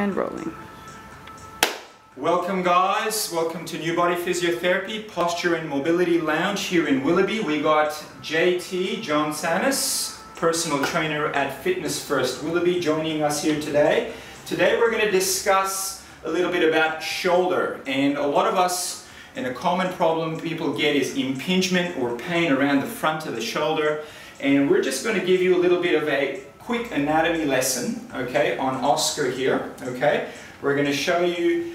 And rolling. Welcome guys, welcome to New Body Physiotherapy, Posture and Mobility Lounge here in Willoughby. We got JT, John Sanis, personal trainer at Fitness First Willoughby, joining us here today. Today we're going to discuss a little bit about shoulder, and a lot of us, and a common problem people get is impingement or pain around the front of the shoulder, and we're just going to give you a little bit of a quick anatomy lesson, okay, on Oscar here, okay. We're going to show you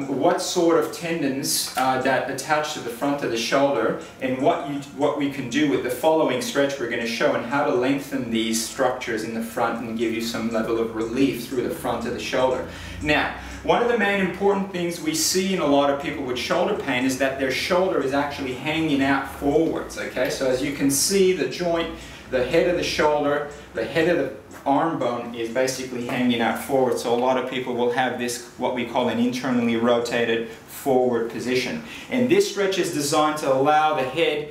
what sort of tendons that attach to the front of the shoulder, and what we can do with the following stretch we're going to show, and how to lengthen these structures in the front and give you some level of relief through the front of the shoulder. Now, one of the main important things we see in a lot of people with shoulder pain is that their shoulder is actually hanging out forwards, okay? So as you can see, the joint, the head of the shoulder, the head of the arm bone is basically hanging out forward. So a lot of people will have this, what we call an internally rotated forward position. And this stretch is designed to allow the head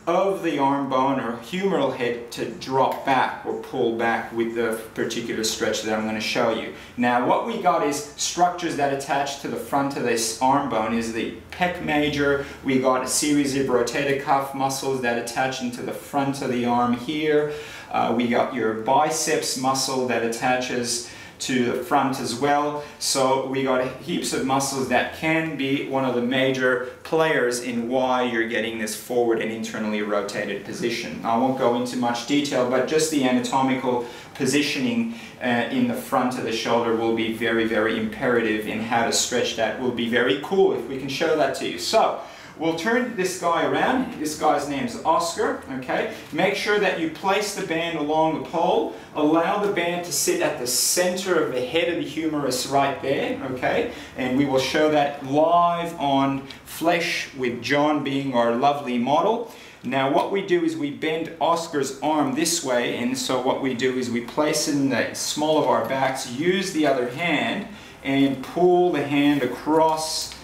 of the arm bone or humeral head to drop back or pull back with the particular stretch that I'm going to show you. Now what we got is structures that attach to the front of this arm bone is the pec major. We got a series of rotator cuff muscles that attach into the front of the arm here. We got your biceps muscle that attaches to the front as well. So we got heaps of muscles that can be one of the major players in why you're getting this forward and internally rotated position. I won't go into much detail, but just the anatomical positioning in the front of the shoulder will be very, very imperative in how to stretch that. Will be very cool if we can show that to you. So we'll turn this guy around. This guy's name's Oscar, okay? Make sure that you place the band along the pole. Allow the band to sit at the center of the head of the humerus right there, okay? And we will show that live on Flesh with John being our lovely model. Now what we do is we bend Oscar's arm this way, and so what we do is we place it in the small of our backs, use the other hand, and pull the hand across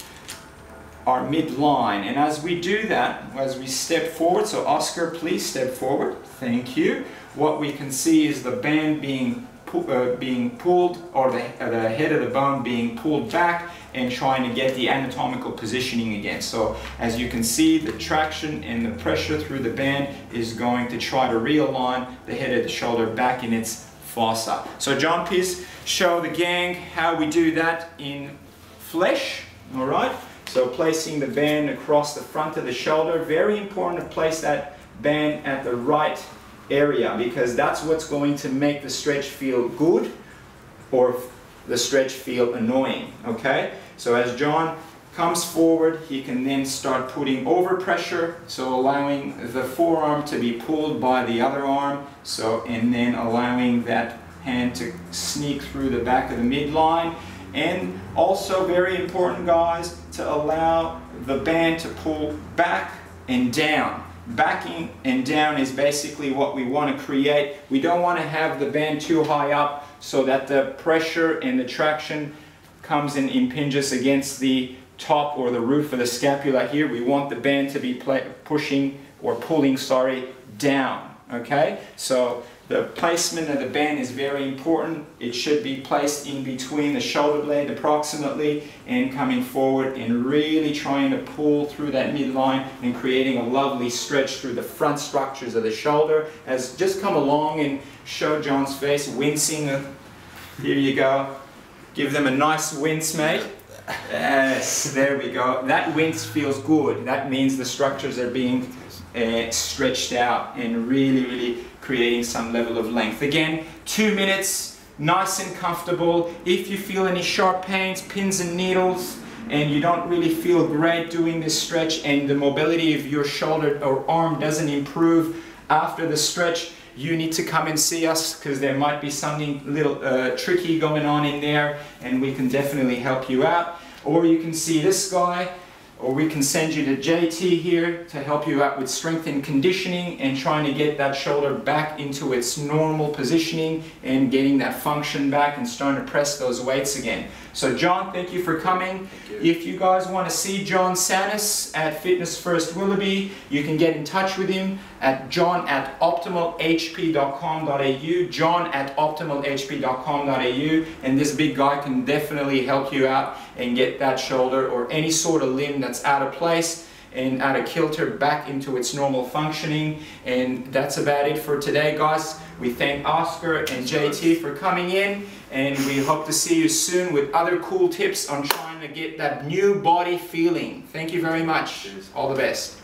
our midline. And as we do that, as we step forward, so Oscar, please step forward, thank you. What we can see is the band being pulled, or the head of the bone being pulled back, and trying to get the anatomical positioning again. So as you can see, the traction and the pressure through the band is going to try to realign the head of the shoulder back in its fossa. So John, please show the gang how we do that in Flesh, all right? So placing the band across the front of the shoulder, very important to place that band at the right area, because that's what's going to make the stretch feel good or the stretch feel annoying, okay? So as John comes forward, he can then start putting over pressure, so allowing the forearm to be pulled by the other arm, so, and then allowing that hand to sneak through the back of the midline. And also very important, guys, to allow the band to pull back and down. Backing and down is basically what we want to create. We don't want to have the band too high up so that the pressure and the traction comes and impinges against the top or the roof of the scapula here. We want the band to be pushing or pulling, sorry, down, okay? So the placement of the band is very important. It should be placed in between the shoulder blade approximately, and coming forward and really trying to pull through that midline and creating a lovely stretch through the front structures of the shoulder. As just come along and show John's face, wincing. Here you go. Give them a nice wince, mate. Yes, there we go. That wince feels good. That means the structures are being stretched out and really creating some level of length. Again, 2 minutes, nice and comfortable. If you feel any sharp pains, pins and needles, and you don't really feel great doing this stretch, and the mobility of your shoulder or arm doesn't improve after the stretch, you need to come and see us, because there might be something little tricky going on in there, and we can definitely help you out. Or you can see this guy, or we can send you to JT here to help you out with strength and conditioning and trying to get that shoulder back into its normal positioning and getting that function back and starting to press those weights again. So John, thank you for coming. If you guys want to see John Tsanis at Fitness First Willoughby, you can get in touch with him at john@optimalhp.com.au, john@optimalhp.com.au, and this big guy can definitely help you out and get that shoulder or any sort of limb that's out of place and out of kilter back into its normal functioning. And that's about it for today, guys. We thank Oscar and JT for coming in, and we hope to see you soon with other cool tips on trying to get that new body feeling. Thank you very much. All the best.